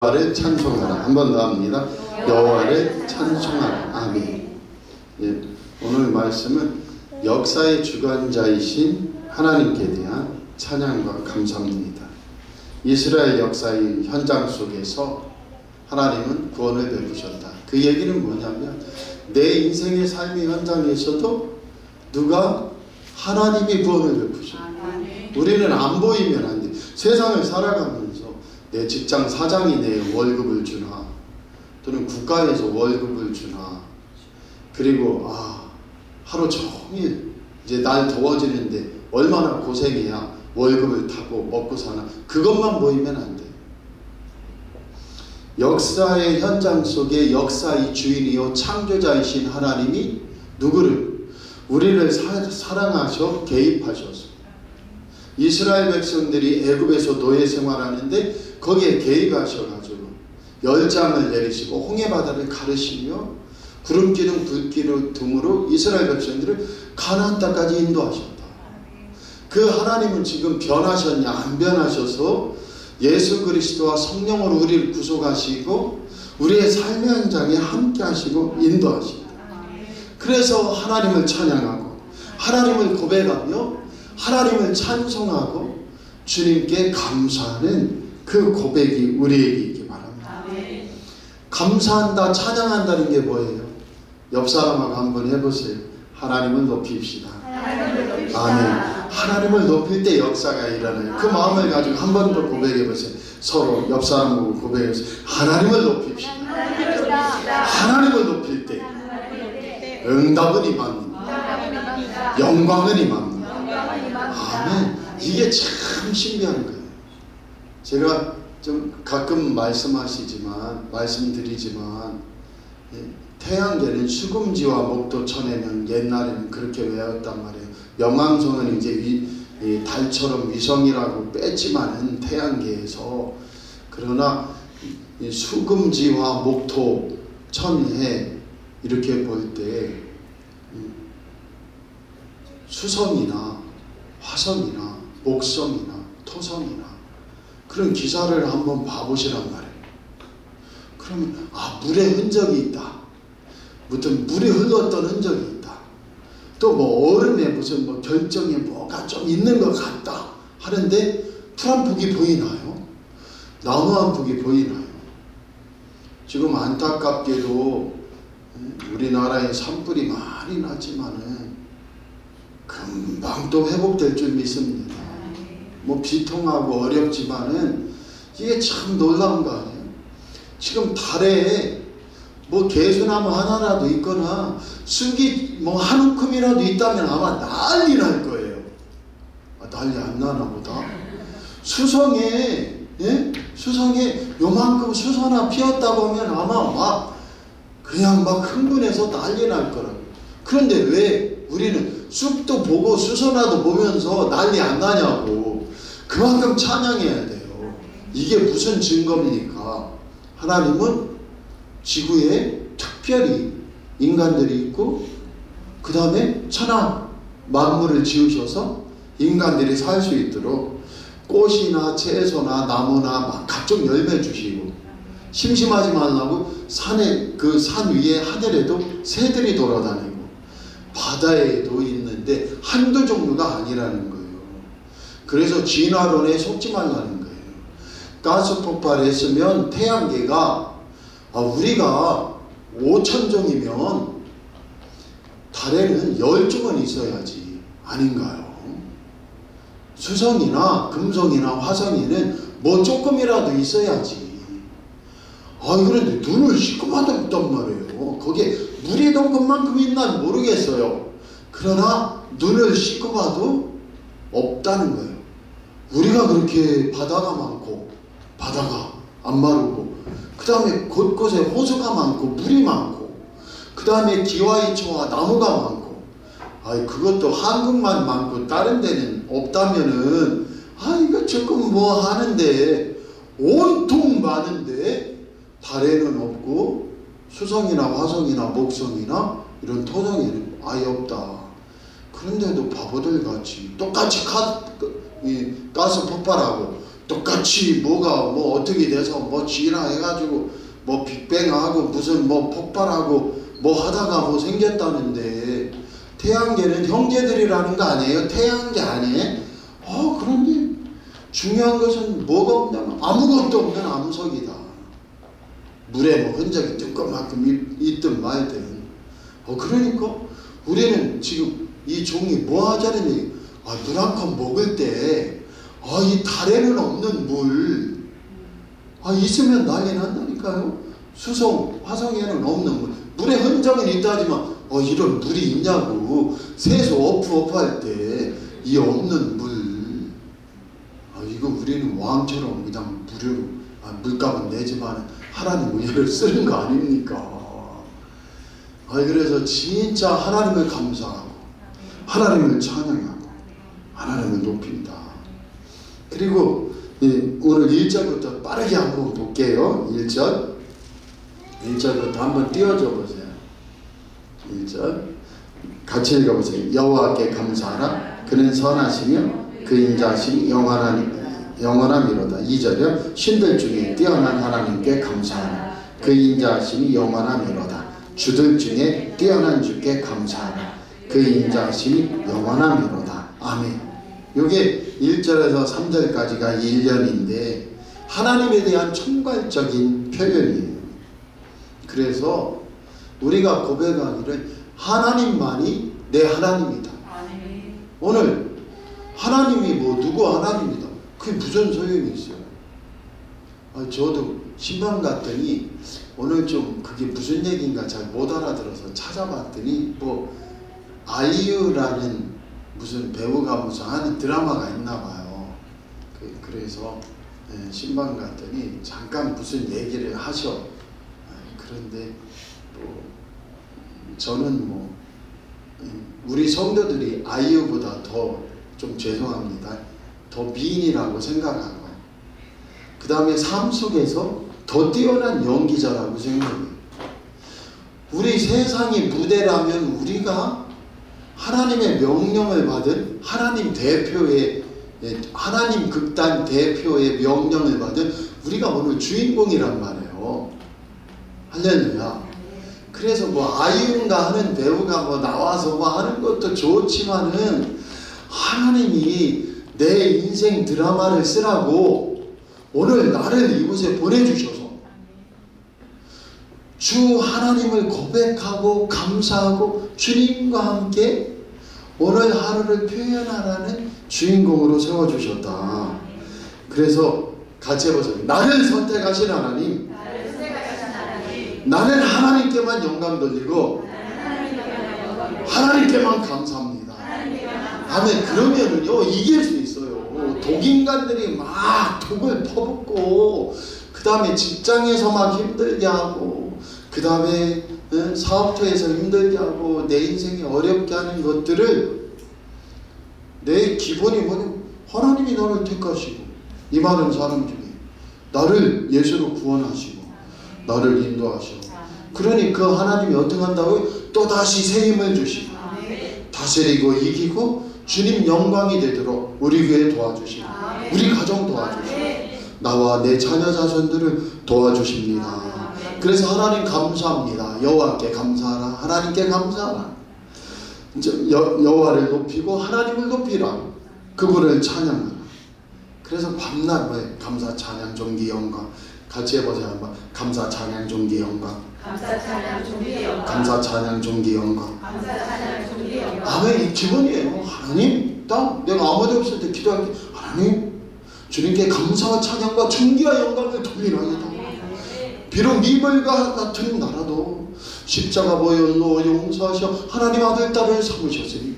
여호와를 찬송하라. 한 번 더 합니다. 여호와를 찬송하라. 아멘. 예, 오늘 말씀은 역사의 주관자이신 하나님께 대한 찬양과 감사입니다. 이스라엘 역사의 현장 속에서 하나님은 구원을 베푸셨다. 그 얘기는 뭐냐면 내 인생의 삶의 현장에서도 누가 하나님이 구원을 베푸셨다. 우리는 안 보이면 안 돼. 세상을 살아가면서 내 직장 사장이 내 월급을 주나, 또는 국가에서 월급을 주나, 그리고 하루 종일 이제 날 더워지는데 얼마나 고생해야 월급을 타고 먹고 사나, 그것만 보이면 안 돼. 역사의 현장 속에 역사의 주인이요 창조자이신 하나님이 누구를? 우리를 사랑하셔 개입하셔서 이스라엘 백성들이 애굽에서 노예 생활하는데 거기에 개입하셔가지고 열장을 내리시고 홍해바다를 가르시며 구름기둥 불기둥으로 이스라엘 백성들을 가나안 땅까지 인도하셨다. 그 하나님은 지금 변하셨냐? 안 변하셔서 예수 그리스도와 성령으로 우리를 구속하시고 우리의 삶의 현장에 함께 하시고 인도하신다. 그래서 하나님을 찬양하고 하나님을 고백하며 하나님을 찬송하고 주님께 감사하는 그 고백이 우리에게 있기 바랍니다. 감사한다, 찬양한다는 게 뭐예요? 옆 사람하고 한번 해보세요. 하나님을 높입시다. 아멘. 하나님을 높일 때 역사가 일어나요. 그 마음을 가지고 한 번 더 고백해보세요. 서로 옆 사람하고 고백해보세요. 하나님을 높입시다. 하나님을 높일 때 응답은 임합니다. 영광은 임합니다. 아멘. 이게 참 신비한 거예요. 제가 좀 가끔 말씀드리지만 태양계는 수금지와 목도 쳐내면 옛날에는 그렇게 외웠단 말이에요. 명왕성은 이제 달처럼 위성이라고 뺐지만은 태양계에서, 그러나 수금지와 목토 천해 이렇게 볼 때 수성이나 화성이나 목성이나 토성이나 그런 기사를 한번 봐보시란 말이에요. 그러면 물의 흔적이 있다. 무슨 물이 흘렀던 흔적이 있다. 또 뭐 얼음에 무슨 뭐 결정에 뭐가 좀 있는 것 같다 하는데 풀 한 폭이 보이나요? 나무 한 폭이 보이나요? 지금 안타깝게도 우리나라에 산불이 많이 났지만은 금방 또 회복될 줄 믿습니다. 뭐 비통하고 어렵지만은 이게 참 놀라운 거 아니에요? 지금 달에 뭐 개수나무 하나라도 있거나 쑥이 뭐 한 움큼이라도 있다면 아마 난리 날 거예요. 난리 안 나나 보다. 수성에 요만큼 수소 하나 피었다고 하면 아마 그냥 막 흥분해서 난리 날 거라고. 그런데 왜 우리는 쑥도 보고 수소나도 보면서 난리 안 나냐고. 그만큼 찬양해야 돼요. 이게 무슨 증거입니까? 하나님은 지구에 특별히 인간들이 있고 그 다음에 천하 만물을 지으셔서 인간들이 살 수 있도록 꽃이나 채소나 나무나 막 각종 열매 주시고, 심심하지 말라고 산에 그 산 위에 하늘에도 새들이 돌아다니고 바다에도 있는데 한두 종류가 아니라는 거예요. 그래서 진화론에 속지 말라는 거예요. 가스 폭발했으면 태양계가 우리가 5,000종이면 달에는 10종은 있어야지 아닌가요? 수성이나 금성이나 화성에는 뭐 조금이라도 있어야지. 그런데 눈을 씻고만 없단 말이에요. 거기에 물이 든 것만큼 있나 모르겠어요. 그러나 눈을 씻고 봐도 없다는 거예요. 우리가 그렇게 바다가 많고 바다가 안 마르고, 그 다음에 곳곳에 호수가 많고 물이 많고, 그 다음에 기와이초와 나무가 많고, 그것도 한국만 많고 다른 데는 없다면은 이거 조금 뭐 하는데 온통 많은데 달에는 없고 수성이나 화성이나 목성이나 이런 토성에는 아예 없다. 그런데도 바보들 같이 똑같이 가스 폭발하고 똑같이 뭐가 뭐 어떻게 돼서 뭐 진화해가지고 뭐 빅뱅하고 무슨 뭐 폭발하고 뭐 하다가 뭐 생겼다는데 태양계는 형제들이라는 거 아니에요? 태양계 안에. 그런데 중요한 것은 뭐가 없냐면 아무것도 없는 암석이다. 물에 뭐 흔적이 뜨끔만큼 있든 말든. 그러니까 우리는 지금 이 종이 뭐 하자는 얘기. 물 한 컵 먹을 때 이 달에는 없는 물 있으면 난리 난다니까요. 수성, 화성에는 없는 물. 물에 흔적은 있다지만 이런 물이 있냐고. 세수 오프 할 때 이 없는 물. 이거 우리는 왕처럼 그냥 무료로 물값은 내지만 하나님 은혜를 쓰는 거 아닙니까? 그래서 진짜 하나님을 감사하고 하나님을 찬양하고 하나님을 높인다. 그리고 오늘 1절부터 빠르게 한번 볼게요. 1절부터 한번 띄워줘 보세요. 1절 같이 읽어보세요. 여호와께 감사하라. 그는 선하시며 그 인자하심이 영원함이로다. 2절이요. 신들 중에 뛰어난 하나님께 감사하라. 그 인자하심이 영원함이로다. 주들 중에 뛰어난 주께 감사하라. 그 인자하심이 영원함이로다. 아멘. 이게 1절에서 3절까지가 1년인데 하나님에 대한 총괄적인 표현이에요. 그래서 우리가 고백하기를 하나님만이 내 하나님이다. 오늘 하나님이 뭐 누구 하나님이다. 그게 무슨 소용이 있어요? 저도 신방 갔더니 오늘 좀 그게 무슨 얘기인가 잘 못 알아들어서 찾아봤더니 뭐 아이유라는 무슨 배우가 무슨 하는 드라마가 있나 봐요. 그래서 신방 갔더니 잠깐 무슨 얘기를 하셔. 그런데 뭐 저는 뭐 우리 성도들이 아이유보다 더 좀 죄송합니다. 더 미인이라고 생각하고 그 다음에 삶 속에서 더 뛰어난 연기자라고 생각해요. 우리 세상이 무대라면 우리가 하나님의 명령을 받은 하나님 대표의 하나님 극단 대표의 명령을 받은 우리가 오늘 주인공이란 말이에요. 할렐루야. 그래서 뭐 아이유인가 하는 배우가 뭐 나와서 뭐 하는 것도 좋지만은 하나님이 내 인생 드라마를 쓰라고 오늘 나를 이곳에 보내주셔서 주 하나님을 고백하고 감사하고 주님과 함께 오늘 하루를 표현하라는 주인공으로 세워주셨다. 그래서 같이 해보세요. 나를 선택하신 하나님, 나는 하나님께만 영광 돌리고 하나님께만 감사합니다. 아멘. 그러면은요 이길 수 있어요. 독인간들이 막 독을 퍼붓고 그 다음에 직장에서 막 힘들게 하고 그 다음에 사업터에서 힘들게 하고 내 인생이 어렵게 하는 것들을 내 기본이 뭐냐면 하나님이 나를 택하시고 이 많은 사람 중에 나를 예수로 구원하시고 나를 인도하시고 그러니 그 하나님이 어떻게 한다고요? 또다시 새 힘을 주시고 다스리고 이기고 주님 영광이 되도록 우리 교회 도와주시고 우리 가정 도와주시고 나와 내 자녀 자손들을 도와주십니다. 그래서 하나님 감사합니다. 여호와께 감사하라. 하나님께 감사하라. 여호와를 높이고 하나님을 높이라. 그분을 찬양하라. 그래서 밤낮 감사 찬양 존귀 영광 같이 해보자. 한번 감사 찬양 존귀 영광 감사 찬양 존귀 영광 감사 찬양 존귀 영광 감사 찬양 존귀 영광. 아멘. 이 기본이에요. 하나님 내가 아무도 없을 때 기도할 때 하나님 주님께 감사와 찬양과 존귀와 영광을 돌리나이다. 비록 미물과 같은 나라도 십자가 보혈로 용서하셔 하나님 아들 딸을 삼으셨으니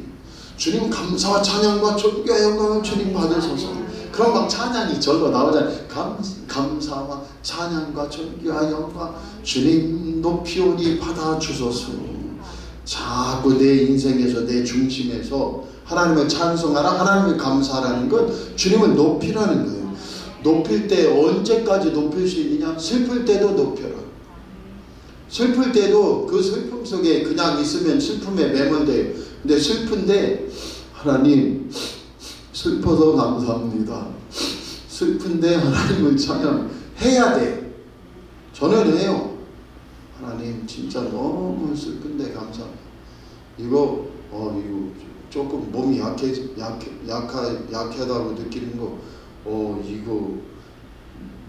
주님 감사와 찬양과 존귀와 영광을 주님 받으소서. 그럼 막 찬양이 절로 나오잖아요. 감사와 찬양과 존귀와 영광 주님 높이오니 받아주소서. 자꾸 내 인생에서 내 중심에서 하나님을 찬송하라. 하나님을 감사하라는 건 주님을 높이라는 거예요. 높일 때 언제까지 높일 수 있느냐? 슬플 때도 높여라. 슬플 때도 그 슬픔 속에 그냥 있으면 슬픔에 매몰돼요. 근데 슬픈데 하나님 슬퍼서 감사합니다. 슬픈데 하나님을 찬양해야 돼. 저는 해요. 하나님 진짜 너무 슬픈데 감사합니다. 이거 조금 몸이 약하다고 느끼는 거, 이거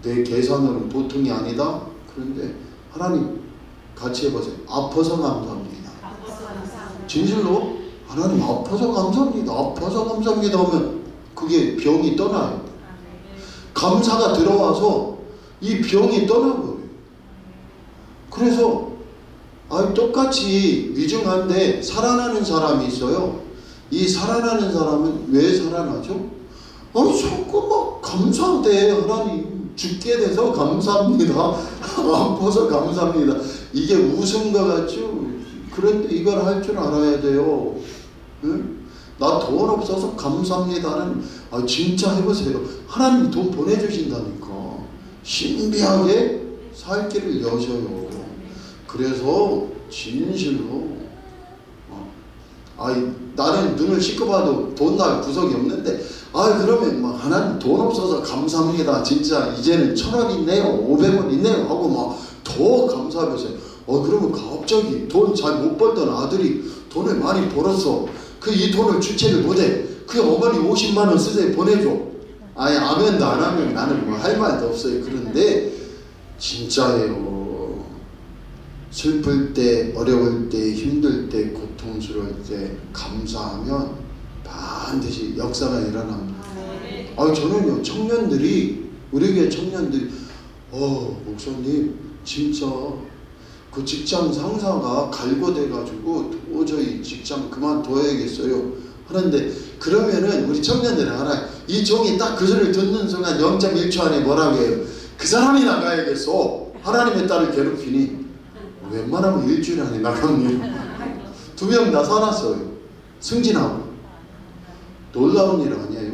내 계산으로는 보통이 아니다. 그런데 하나님 같이 해보세요. 아파서 감사합니다. 진실로 하나님 아파서 감사합니다. 아파서 감사합니다 하면 그게 병이 떠나요. 감사가 들어와서 이 병이 떠나버려요. 그래서 똑같이 위중한데 살아나는 사람이 있어요. 이 살아나는 사람은 왜 살아나죠? 자꾸 막 감사돼. 하나님 죽게 돼서 감사합니다. 아파서 감사합니다. 이게 웃음과 같죠? 그런데 이걸 할 줄 알아야 돼요. 응? 나 돈 없어서 감사합니다는 진짜 해보세요. 하나님이 돈 보내주신다니까. 신비하게 살 길을 여셔요. 그래서 진실로 나는 눈을 씻고 봐도 돈 날 구석이 없는데 그러면 막 하나님 돈 없어서 감사합니다. 진짜 이제는 1,000원 있네요. 500원 있네요. 하고 막 더 감사해보세요. 그러면 갑자기 돈 잘 못 벌던 아들이 돈을 많이 벌었어. 이 돈을 주체를 못해. 어머니 50만 원 쓰세요. 보내줘. 아멘도 안 하면 나는 뭐 할 말도 없어요. 그런데 진짜예요. 슬플 때, 어려울 때, 힘들 때, 고통스러울 때 감사하면 반드시 역사가 일어납니다. 저는요, 청년들이, 우리 교회 청년들이 목사님 진짜 그 직장 상사가 갈고돼가지고 도저히 직장 그만둬야겠어요 하는데, 그러면은 우리 청년들은 알아요. 이 종이 딱 그 소리를 듣는 순간 0.1초 안에 뭐라고 해요? 그 사람이 나가야겠어. 하나님의 딸을 괴롭히니 웬만하면 일주일 안에 나갑니다. 2명 다 살았어요. 승진하고. 놀라운 일 아니에요?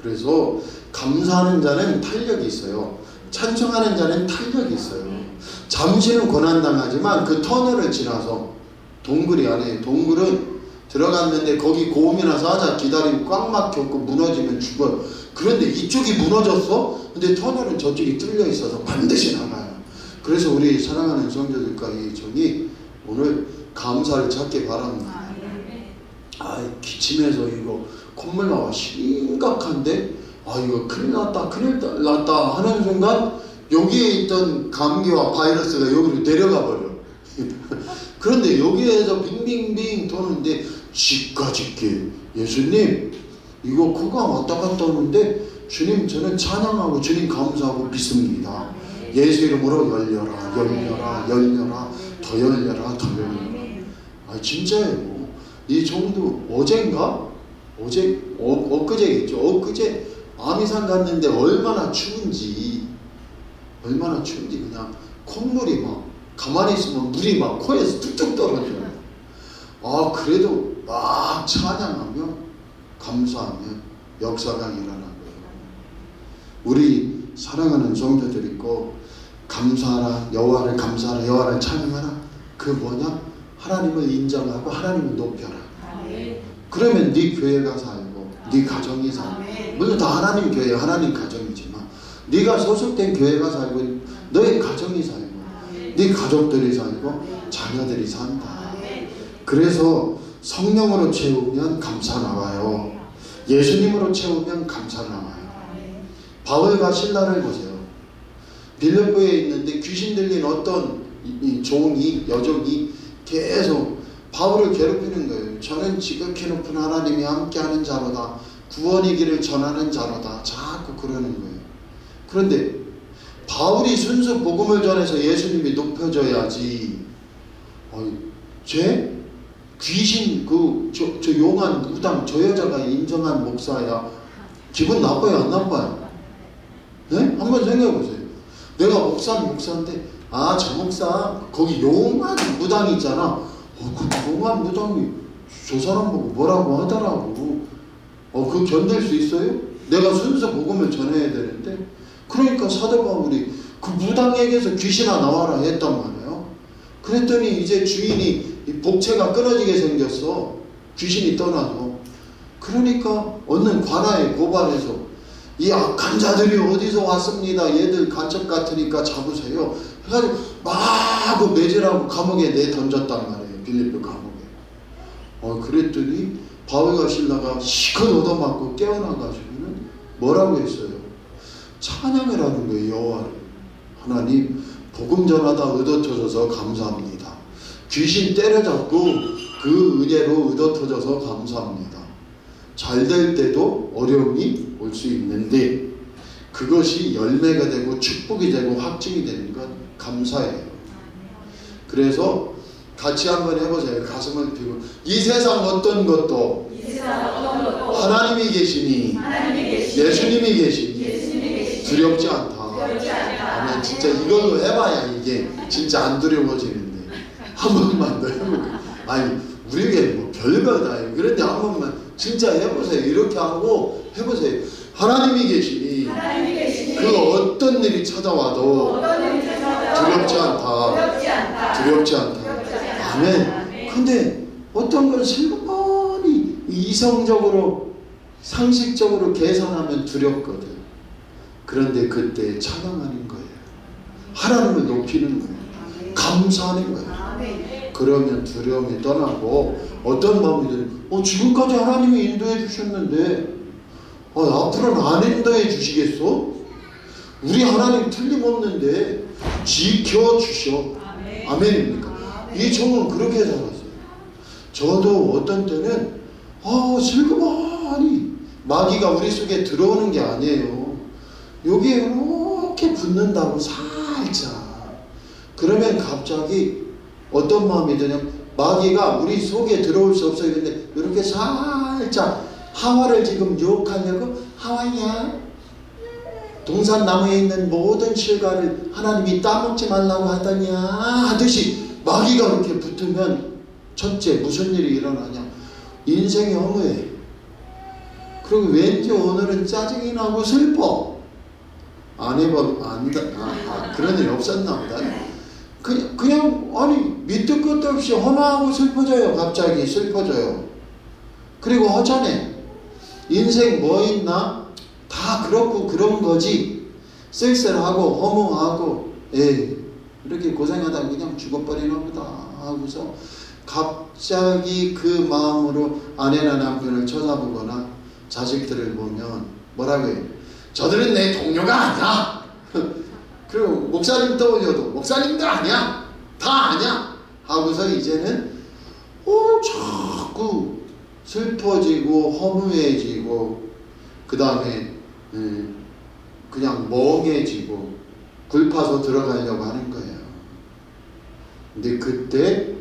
그래서 감사하는 자는 탄력이 있어요. 찬송하는 자는 탄력이 있어요. 잠시는 고난당하지만 그 터널을 지나서, 동굴이 아니에요. 동굴은 들어갔는데 거기 고음이나 사자 기다리고 꽉 막혔고 무너지면 죽어요. 그런데 이쪽이 무너졌어? 근데 터널은 저쪽이 뚫려 있어서 반드시 나가요. 그래서 우리 사랑하는 성도들과 이 종이 오늘 감사를 찾기 바랍니다. 기침해서 이거 콧물 나와 심각한데 이거 큰일 났다 하는 순간 여기에 있던 감기와 바이러스가 여기로 내려가 버려. 그런데 여기에서 빙빙빙 도는데 집가집게 예수님 이거 코가 왔다 갔다 오는데 주님 저는 찬양하고 주님 감사하고 믿습니다. 예수 이름으로 열려라 열려라 열려라 더 열려라 더 열려라. 진짜예요. 이 정도 어젠가? 엊그제겠죠. 엊그제 아미산 갔는데 얼마나 추운지 그냥 콧물이 막 가만히 있으면 물이 막 코에서 뚝뚝 떨어져요. 그래도 막 찬양하며 감사하며 역사가 일어나고요. 우리 사랑하는 성도들 있고 감사하라 여호와를 감사하라 여호와를 찬양하라. 그 뭐냐? 하나님을 인정하고 하나님을 높여라. 그러면 네 교회가 살고 네 가정이 살고, 물론 다 하나님 교회 하나님 가정이지만 네가 소속된 교회가 살고 너의 가정이 살고 네 가족들이 살고 자녀들이 산다. 그래서 성령으로 채우면 감사 나와요. 예수님으로 채우면 감사 나와요. 바울과 신라를 보세요. 빌립보에 있는데 귀신 들린 어떤 여종이 계속 바울을 괴롭히는 거예요. 저는 지극히 높은 하나님이 함께하는 자로다. 구원의 길을 전하는 자로다. 자꾸 그러는 거예요. 그런데 바울이 순수 복음을 전해서 예수님이 높여져야지. 귀신 저 용한 무당 저 여자가 인정한 목사야. 기분 나빠요 안 나빠요? 네? 한번 생각해 보세요. 내가 목사인데 저 목사 거기 용한 무당이 있잖아. 그 용한 무당이 저 사람 보고 뭐라고 하더라고. 그거 견딜 수 있어요? 내가 순수 복음을 전해야 되는데. 그러니까 사도 바울이 그 무당에게서 귀신아 나와라 했단 말이에요. 그랬더니 이제 주인이 복체가 끊어지게 생겼어. 귀신이 떠나서. 그러니까 얻는 관아에 고발해서 이 악한 자들이 어디서 왔습니다. 얘들 간첩 같으니까 잡으세요. 해가지고 막 매질하고 감옥에 내던졌단 말이에요. 빌립보 감옥에. 그랬더니 바울과 실라가 시컷 얻어맞고 깨어나가지고는 뭐라고 했어요? 찬양을 하는 거예요. 여호와를. 하나님 복음 전하다 얻어터져서 감사합니다. 귀신 때려잡고 그 은혜로 얻어터져서 감사합니다. 잘 될 때도 어려움이 올 수 있는데 그것이 열매가 되고 축복이 되고 확증이 되는 건 감사예요. 그래서 같이 한번 해보세요. 가슴을 펴고 이 세상 어떤 것도 하나님이 계시니 예수님이 계시니 두렵지 않다. 아멘. 진짜 이걸로 해봐야 이게 진짜 안 두려워지는데 한 번만 더 해볼게요. 아니 우리에게 뭐 별거다. 그런데 한 번만 진짜 해보세요. 이렇게 하고 해보세요. 하나님이 계시니 그 어떤 일이 찾아와도 두렵지 않다. 두렵지 않다. 아멘. 근데 어떤 걸 슬그머니 이성적으로 상식적으로 계산하면 두렵거든. 그런데 그때 찬양하는 거예요. 하나님을 높이는 거예요. 감사하는 거예요. 그러면 두려움이 떠나고 어떤 마음이든 지금까지 하나님이 인도해 주셨는데 앞으로는 안 인도해 주시겠어? 우리 하나님 틀림없는데 지켜주셔. 아멘입니까? 이 종은 그렇게 살았어요. 저도 어떤 때는 슬그머니 마귀가 우리 속에 들어오는 게 아니에요. 여기에 이렇게 붙는다고 살짝. 그러면 갑자기 어떤 마음이 드냐면 마귀가 우리 속에 들어올 수 없어요. 근데 이렇게 살짝 하와를 지금 유혹하려고 하와야 동산나무에 있는 모든 실과를 하나님이 따먹지 말라고 하더냐 하듯이 마귀가 이렇게 붙으면 첫째 무슨 일이 일어나냐? 인생이 허무해. 그리고 왠지 오늘은 짜증이 나고 슬퍼. 안 그런 일이 없었나 보다. 그냥 아니 밑도 끝도 없이 허무하고 슬퍼져요. 갑자기 슬퍼져요. 그리고 허전해. 인생 뭐 있나? 다 그렇고 그런 거지. 쓸쓸하고 허무하고 이렇게 고생하다 그냥 죽어버리나 보다 하고서 갑자기 그 마음으로 아내나 남편을 쳐다보거나 자식들을 보면 뭐라고 해요? 저들은 내 동료가 아니야. 그리고 목사님 떠올려도 목사님도 아니야. 다 아니야. 하고서 이제는 자꾸 슬퍼지고 허무해지고 그 다음에 그냥 멍해지고 굴파서 들어가려고 하는 거예요. 근데 그때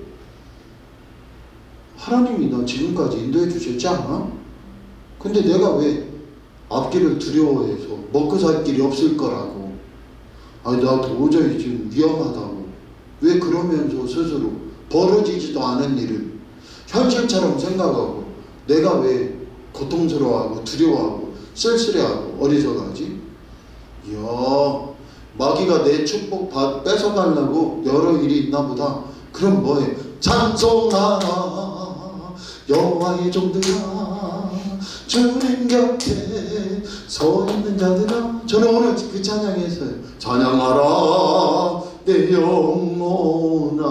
하나님이 너 지금까지 인도해 주셨지 않아? 근데 내가 왜 앞길을 두려워해서 먹고 살 길이 없을 거라고 나 도저히 지금 위험하다고 왜 그러면서 스스로 벌어지지도 않은 일을 현실처럼 생각하고 내가 왜 고통스러워하고 두려워하고 쓸쓸해하고 어리석하지? 이야 마귀가 내 축복 뺏어가려고 여러 일이 있나 보다. 그럼 뭐해? 찬송하라 여호와의 종들아 주님 곁에 서 있는 자들아. 저는 오늘 그 찬양했어요. 찬양하라 내 영혼아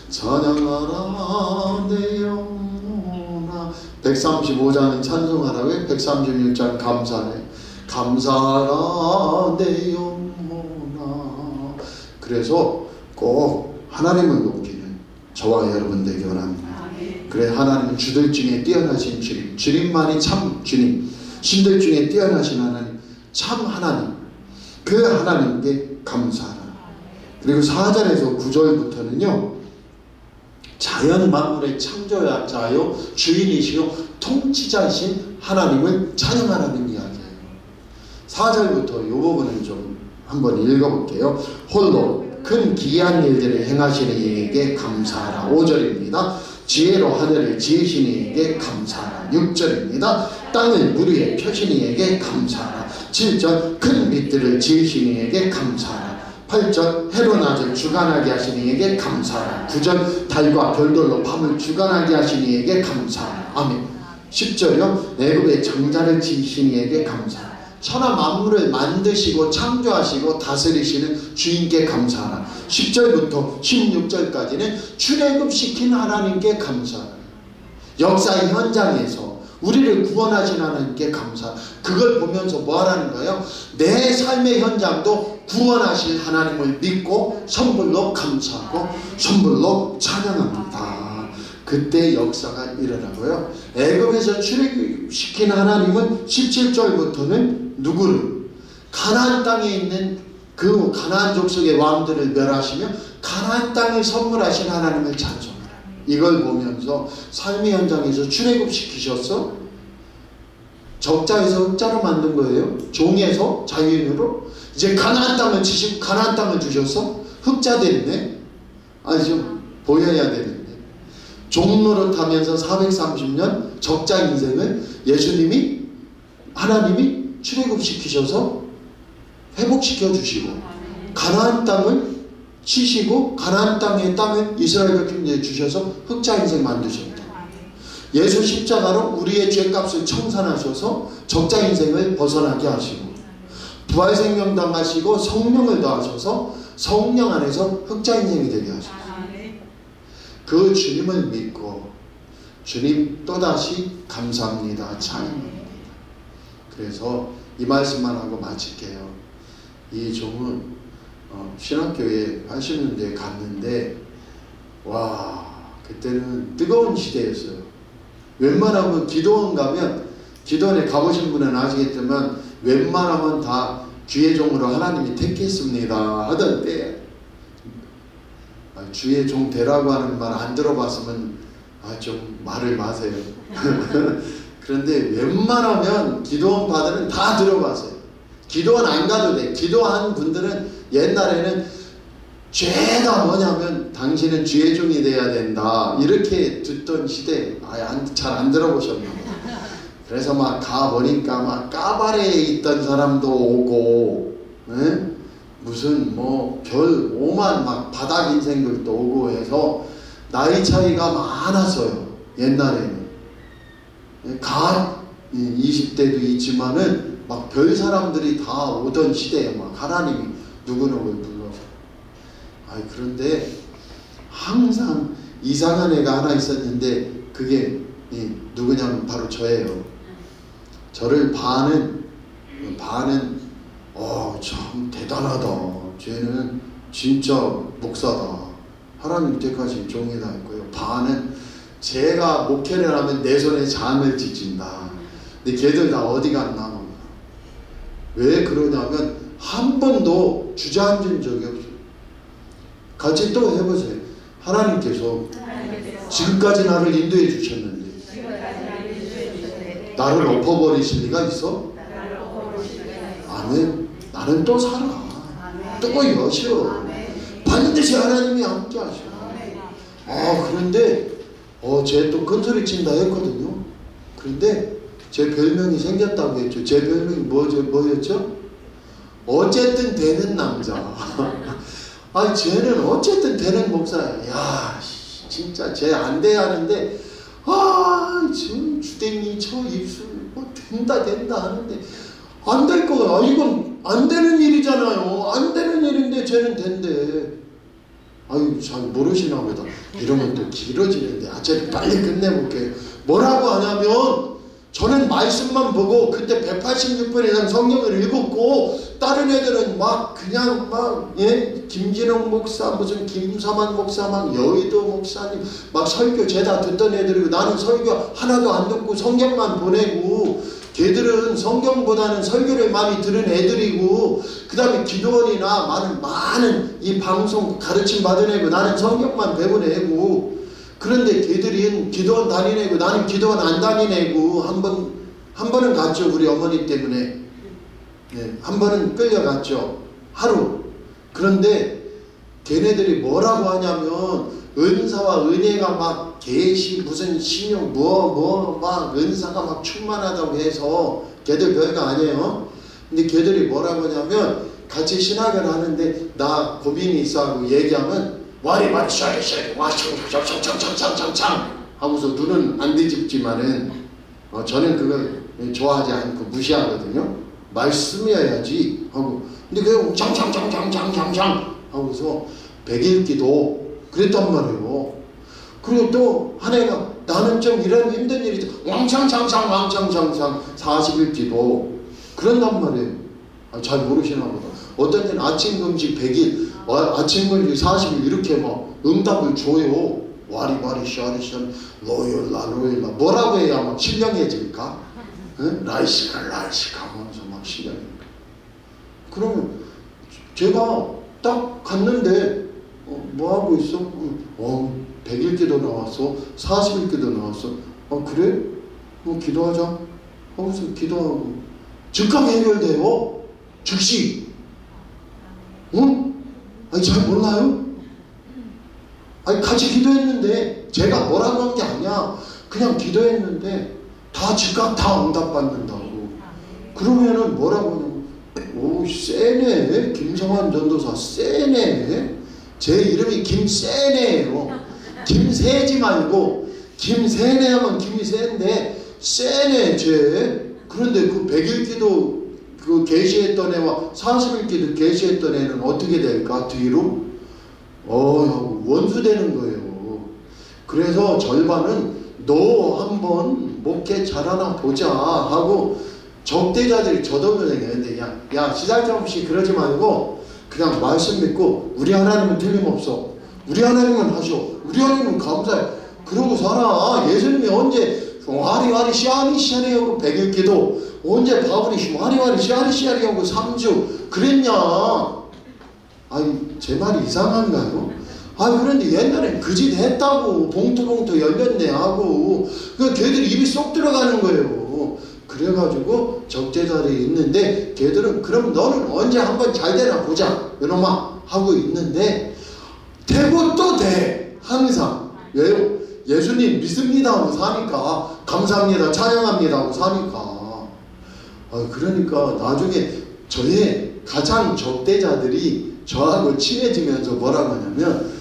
찬양하라 내 영혼아. 135장은 찬송하라고요. 136장 감사래. 감사하라 내 영혼아. 그래서 꼭 하나님을 높이는 저와 여러분 되기 원합니다. 그래 하나님은 주들 중에 뛰어나신 주님, 주님만이 참 주님, 신들 중에 뛰어나신 하나님, 참 하나님, 그 하나님께 감사하라. 그리고 4절에서 9절부터는요 자연 만물의 창조자요 주인이시요 통치자이신 하나님을 찬양하라는 이야기예요. 4절부터 이 부분을 좀 한번 읽어볼게요. 홀로 큰 기이한 일들을 행하시는 이에게 감사하라. 5절입니다. 지혜로 하늘을 지으신 이에게 감사하라. 6절입니다. 땅을 물 위에 펴신 이에게 감사하라. 7절 큰 빛들을 지으신 이에게 감사하라. 8절 해로 낮을 주관하게 하신 이에게 감사하라. 9절 달과 별들로 밤을 주관하게 하신 이에게 감사하라. 아멘. 10절이요. 애굽의 장자를 지신 이에게 감사. 천하 만물을 만드시고 창조하시고 다스리시는 주인께 감사하라. 10절부터 16절까지는 출애굽시킨 하나님께 감사하라. 역사의 현장에서 우리를 구원하신 하나님께 감사. 그걸 보면서 뭐 하라는 거예요? 내 삶의 현장도 구원하실 하나님을 믿고 선불로 감사하고 선불로 찬양합니다. 그때 역사가 일어나고요. 애굽에서 출애굽시킨 하나님은 17절부터는 누구를? 가나안 땅에 있는 그 가나안 족속의 왕들을 멸하시며 가나안 땅을 선물하신 하나님을 찬송하라. 이걸 보면서 삶의 현장에서 출애굽시키셨어? 적자에서 흑자로 만든 거예요. 종에서 자유인으로 이제 가나안 땅을 치시고 가나안 땅을 주셨어? 흑자 됐네. 아니 좀 보여야 되는데 종노릇하면서 430년 적자 인생을 예수님이 하나님이 출애굽시키셔서 회복시켜 주시고 가나안 땅을 치시고 가나안 땅의 땅을 이스라엘 백성들에게 주셔서 흑자 인생 만드셨다. 예수 십자가로 우리의 죄값을 청산하셔서 적자 인생을 벗어나게 하시고 부활생명 당하시고 성령을 더하셔서 성령 안에서 흑자 인생이 되게 하셨어요. 그 주님을 믿고 주님 또다시 감사합니다. 찬양합니다. 그래서 이 말씀만 하고 마칠게요. 이 종은 신학교에 80년대에 갔는데 와 그때는 뜨거운 시대였어요. 웬만하면 기도원 가면 기도원에 가보신 분은 아시겠지만 웬만하면 다 주의 종으로 하나님이 택했습니다 하던데 주의 종 되라고 하는 말 안 들어봤으면 좀 말을 마세요. 그런데 웬만하면 기도원 받으면 다 들어봤어요. 기도원 안 가도 돼. 기도한 분들은 옛날에는 죄가 뭐냐면 당신은 주의 종이 돼야 된다 이렇게 듣던 시대 잘 안 들어보셨나 봐요. 그래서 막 가보니까 막 까바레에 있던 사람도 오고 무슨 뭐 별 오만 막 바닥 인생들도 오고 해서 나이 차이가 많았어요. 옛날에는 20대도 있지만은 막 별 사람들이 다 오던 시대에 막 하나님이 누구누구를 불러서 그런데 항상 이상한 애가 하나 있었는데 그게 누구냐면 바로 저예요. 저를 반은 참 대단하다. 쟤는 진짜 목사다. 하나님 택하신 종이다 했고요. 반은 제가 목회를 하면 내 손에 잠을 지친다. 근데 걔들 다 어디 갔나? 왜 그러냐면 한 번도 주저앉은 적이 없어요. 같이 또 해보세요. 하나님께서 지금까지 나를 인도해 주셨는데 나를 엎어버리실 리가 있어? 아멘. 나는 또 살아. 또 여셔. 반드시 하나님이 함께 하셔. 그런데 쟤 또 큰소리 친다 했거든요. 그런데 제 별명이 생겼다고 했죠. 제 별명이 뭐였죠? 어쨌든 되는 남자. 쟤는 어쨌든 되는 목사야. 야, 진짜 쟤 안 돼야 하는데 저 주댕이 저 입술 뭐 된다 하는데 안 될 거야. 이건 안 되는 일이잖아요. 안 되는 일인데 쟤는 된대. 잘 모르시나 보다. 이러면 또 길어지는데 쟤는 빨리 끝내볼게요. 뭐라고 하냐면 저는 말씀만 보고 그때 186번 이상 성경을 읽었고 다른 애들은 그냥 김진홍 목사 무슨 김사만 목사 여의도 목사님 설교 죄다 듣던 애들이고 나는 설교 하나도 안 듣고 성경만 보내고 걔들은 성경보다는 설교를 많이 들은 애들이고 그 다음에 기도원이나 많은 이 방송 가르침 받은 애고 나는 성경만 배운 애고 그런데 걔들은 기도원 다니는 애고 나는 기도원 안 다니는 애고 한 번은 갔죠. 우리 어머니 때문에. 한 번은 끌려갔죠. 하루. 그런데 걔네들이 뭐라고 하냐면 은사와 은혜가 계시 무슨 신용 은사가 충만하다고 해서 걔들 별거 아니에요. 근데 걔들이 뭐라고 하냐면 같이 신학을 하는데 나 고민이 있어 하고 얘기하면 와리 샤리 와 창창창창창 하고서 눈은 안 뒤집지만은 저는 그걸 좋아하지 않고 무시하거든요. 말씀이어야지 하고, 근데 그냥 장장장장장장장 하고서 100일 기도 그랬단 말이에요. 그리고 또 한 해가 나는 좀 이런 힘든 일이 왕창창창 왕창창창 40일 기도 그런단 말이에요. 잘 모르시나 보다. 어떤 때는 아침 금식 100일, 아침 금식 40일 이렇게 막 응답을 줘요. 와리와리 샤리샤리 로열라 뭐라고 해야 막 신령해질까? 응? 라이시카 하면서 막 신령해질까? 그러면 제가 딱 갔는데 뭐 하고 있어? 100일 기도 나왔어? 40일 기도 나왔어? 그래? 기도하자 하고서 기도하고 즉각 해결돼요. 즉시. 응? 아니 잘 몰라요? 아니 같이 기도했는데 제가 뭐라고 한 게 아니야. 그냥 기도했는데 다 즉각 다 응답받는다고. 그러면은 뭐라고 하냐면 오 세네. 김성환 전도사 세네. 제 이름이 김세네예요. 김세지 말고 김세네 하면 김이 센데 세네 쟤. 그런데 그 100일 기도 그 계시했던 애와 40일 기도 계시했던 애는 어떻게 될까? 뒤로 원수 되는 거예요. 그래서 절반은 너 한번 목회 잘하나 보자 하고 적대자들이 저도면했는데 야 시달점없이 그러지 말고 그냥 말씀 믿고 우리 하나님은 틀림없어. 우리 하나님은 하셔. 우리 하나님은 감사해. 그러고 살아. 예수님이 언제 와리와리 시아리 하고 100일 기도 언제 바울이 와리와리 시아리 하고 3주 그랬냐? 아니 제 말이 이상한가요? 그런데 옛날엔 그 짓 했다고 봉투 열렸네 하고 그 걔들이 입이 쏙 들어가는 거예요. 그래가지고 적재자리에 있는데 걔들은 그럼 너는 언제 한번 잘 되나 보자 이놈아 하고 있는데 되고 또 돼. 항상. 왜요? 예수님 믿습니다 하고 사니까 감사합니다 찬양합니다 하고 사니까. 그러니까 나중에 저의 가장 적대자들이 저하고 친해지면서 뭐라고 하냐면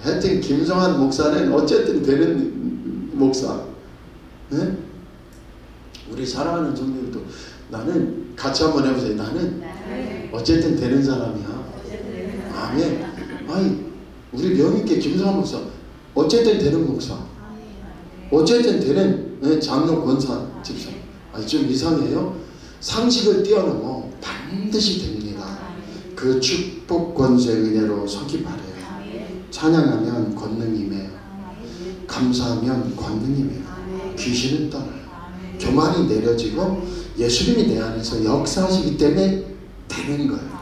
하여튼 김성환 목사는 어쨌든 되는 목사. 네? 우리 사랑하는 성도들도 나는 같이 한번 해보세요. 나는 어쨌든 되는 사람이야. 아멘. 우리 명의께 김성환 목사 어쨌든 되는 목사. 어쨌든 되는 장로 권사 집사. 좀 이상해요. 상식을 뛰어넘어 반드시 됩니다. 그 축복 권세 은혜로 서기 바래요. 찬양하면 권능이 임해요. 감사하면 권능이 임해요. 귀신은 떠나요. 교만이 내려지고 예수님이 내 안에서 역사하시기 때문에 되는 거예요.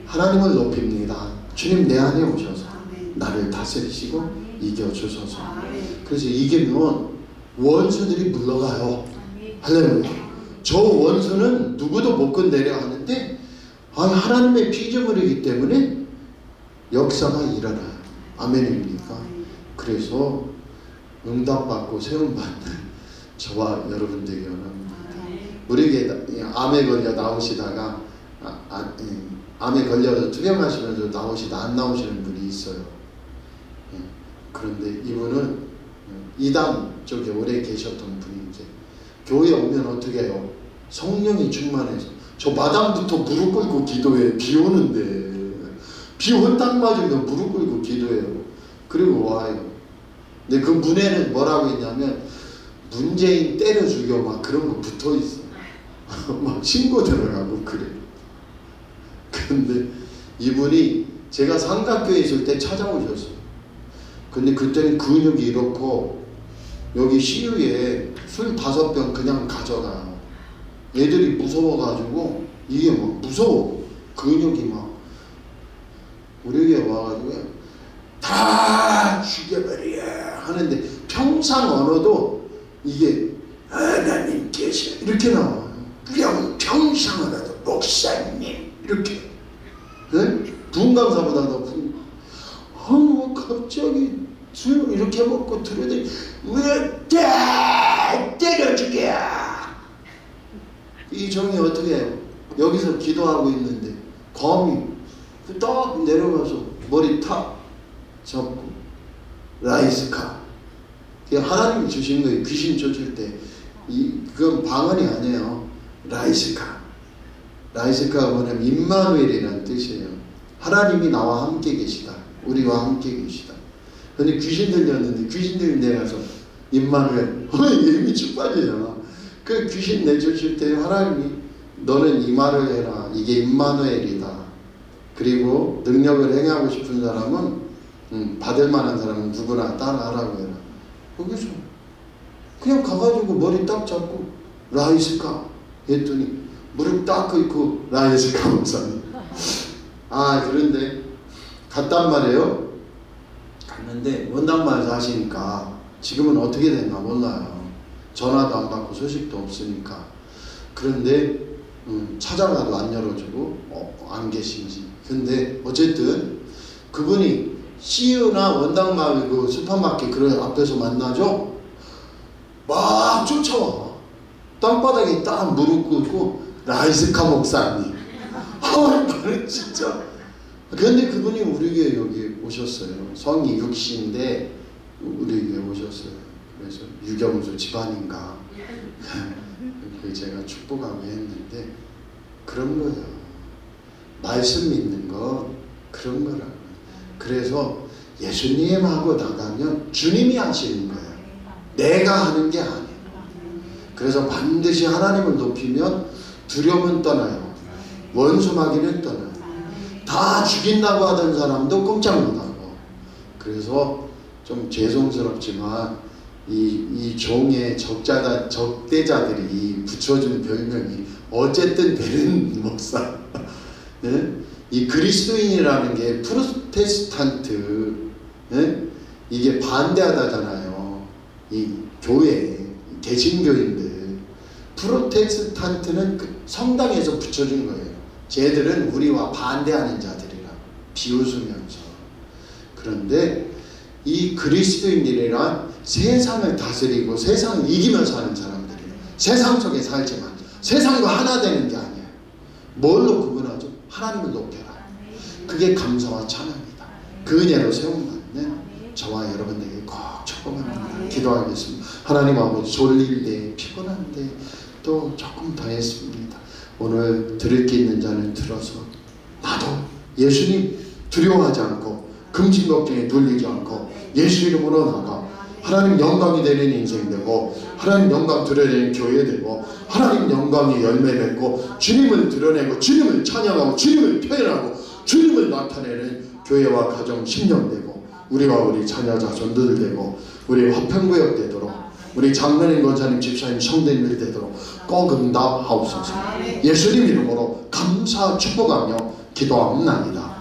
하나님을 높입니다. 주님 내 안에 오셔서 나를 다스리시고 이겨주소서. 그래서 이기면 원수들이 물러가요. 할렐루야. 저 원수는 누구도 못 건드려 하는데 하나님의 피조물이기 때문에 역사가 일어나요. 아멘입니까? 그래서 응답받고 세움받는 저와 여러분들이 원합니다. 우리에게 암에 걸려 나오시다가 암에 걸려서 투병하시면서 나오시다 안 나오시는 분이 있어요. 그런데 이분은 이단 쪽에 오래 계셨던 분인데 교회 오면 어떻게 해요? 성령이 충만해서 저 마당부터 무릎 꿇고 기도해. 비 오는데 비 온 딱 맞으면 무릎 꿇고 기도해요. 그리고 와요. 근데 그 문에는 뭐라고 있냐면 문재인 때려 죽여 막 그런 거 붙어 있어. 막 신고 들어가고 그래. 근데 이분이 제가 삼각교에 있을 때 찾아오셨어요. 근데 그때는 근육이 이렇고 여기 CU에 술 5병 그냥 가져가요. 얘들이 무서워가지고 이게 막 무서워. 근육이 막 우리에게 와가지고 다 죽여버려 하는데 평상 언어도 이게 하나님 계셔 이렇게 나와요. 평상 언어도 목사님 이렇게. 네? 부흥강사보다 더 갑자기 술 이렇게 먹고 들으더니 왜 때려주게. 이 종이 어떻게 해요? 여기서 기도하고 있는데 검이 딱 내려가서 머리 탁 잡고 라이스카. 하나님이 주신 거예요. 귀신 쫓을 때 그건 방언이 아니에요. 라이스카. 라이스카가 뭐냐면 임마누엘이라는 뜻이에요. 하나님이 나와 함께 계시다. 우리와 함께 계시다. 근데 귀신 들렸는데 귀신 들린 데 가서 임마누엘 이름이 쭉 빠지잖아. 그 귀신 내쫓을 때 하나님이 너는 이 말을 해라. 이게 임마누엘이다. 그리고 능력을 행하고 싶은 사람은 받을 만한 사람은 누구나 따라하라고 해라. 거기서 그냥 가가지고 머리 딱 잡고 라이스카 했더니 무릎 딱 꿇고 라이스카 목사님. 그런데 갔단 말이에요. 갔는데 원당마을에서 하시니까 지금은 어떻게 됐나 몰라요. 전화도 안 받고 소식도 없으니까. 그런데 찾아가도 안 열어주고 안 계신지. 근데 어쨌든 그분이 CU나 원당마을 그 슈퍼마켓 그런 앞에서 만나죠. 막 쫓아와. 땅바닥에 딱 무릎 꿇고 라이스카 목사님. 그래 진짜. 근데 그분이 우리 교회 여기 오셨어요. 성이 육시인데 우리 교회 오셨어요. 그래서 유경수 집안인가 제가 축복하고 했는데 그런 거예요. 말씀 믿는 거 그런 거라고. 그래서 예수님하고 나가면 주님이 하시는 거예요. 내가 하는 게 아니에요. 그래서 반드시 하나님을 높이면 두려움은 떠나요. 원수마귀는 떠나요. 다 죽인다고 하던 사람도 꼼짝 못하고. 그래서 좀 죄송스럽지만 이 종의 적대자들이 붙여준 별명이 어쨌든 베른 목사. 네? 이 그리스도인이라는 게 프로테스탄트, 네? 이게 반대하다잖아요. 이 교회, 개신교인들. 프로테스탄트는 그 성당에서 붙여준 거예요. 쟤들은 우리와 반대하는 자들이라 비웃으면서. 그런데 이 그리스도인들이란 세상을 다스리고 세상을 이기면서 사는 사람들이에요. 세상 속에 살지만 세상과 하나 되는 게 아니에요. 뭘로 구분하죠? 하나님을 높여라. 그게 감사와 찬양이다. 그 은혜로 세움받는 저와 여러분들에게 꼭 축복합니다. 기도하겠습니다. 하나님 아버지, 졸릴 때 피곤한데 또 조금 더 했습니다. 오늘 들을 게 있는 자는 들어서 나도 예수님 두려워하지 않고 금신 걱정에 눌리지 않고 예수 이름으로 나가 하나님 영광이 되는 인생 되고 하나님 영광 드러내는 교회 되고 하나님 영광의 열매 맺고 주님을 드러내고 주님을 찬양하고 주님을 표현하고 주님을 나타내는 교회와 가정 신령되고 우리와 우리 자녀 자손들 되고 우리 화평구역 되도록 우리 장로님 권사님 집사님 성도님들 되도록 꼭 응답하옵소서. 예수님 이름으로 감사 축복하며 기도합니다.